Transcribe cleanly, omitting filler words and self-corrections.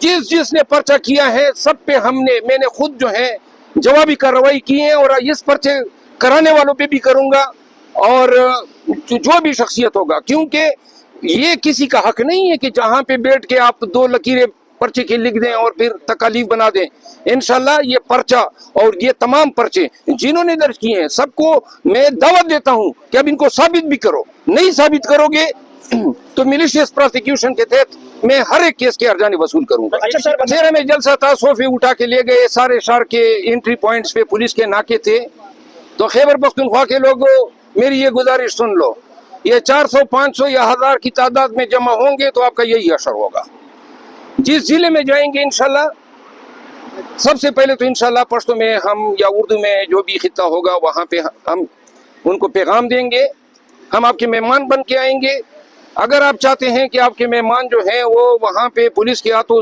जिस ने पर्चा किया है सब पे मैंने खुद जो है जवाबी कार्रवाई की है, और इस पर्चे कराने वालों पे भी करूंगा, और जो भी शख्सियत होगा, क्योंकि ये किसी का हक नहीं है कि जहां पे बैठ के आप दो लकीरें पर्चे की लिख दें और फिर तकालीफ बना दें। इंशाल्लाह ये पर्चा और ये तमाम पर्चे जिन्होंने दर्ज किए हैं सबको मैं दावत देता हूं कि अब इनको साबित भी करो। नहीं साबित करोगे तो मिलिशियस प्रोसिक्यूशन के तहत मैं हर एक केस के अर्जाने वसूल करूंगा। अच्छा सर, मेरे में जलसा था, सोफे उठा के ले गए, सारे शहर के एंट्री पॉइंट्स पे पुलिस के नाके थे। तो खैबर पख्तूनख्वा के लोगों, मेरी ये गुजारिश सुन लो, ये 400, 500 या 1000 की तादाद में जमा होंगे तो आपका यही असर होगा। जिस जिले में जाएंगे इंशाल्लाह, सबसे पहले तो इंशाल्लाह पश्तो में हम या उर्दू में जो भी खिता होगा वहाँ पे हम उनको पैगाम देंगे। हम आपके मेहमान बन के आएंगे। अगर आप चाहते हैं कि आपके मेहमान जो हैं वो वहाँ पे पुलिस के हाथों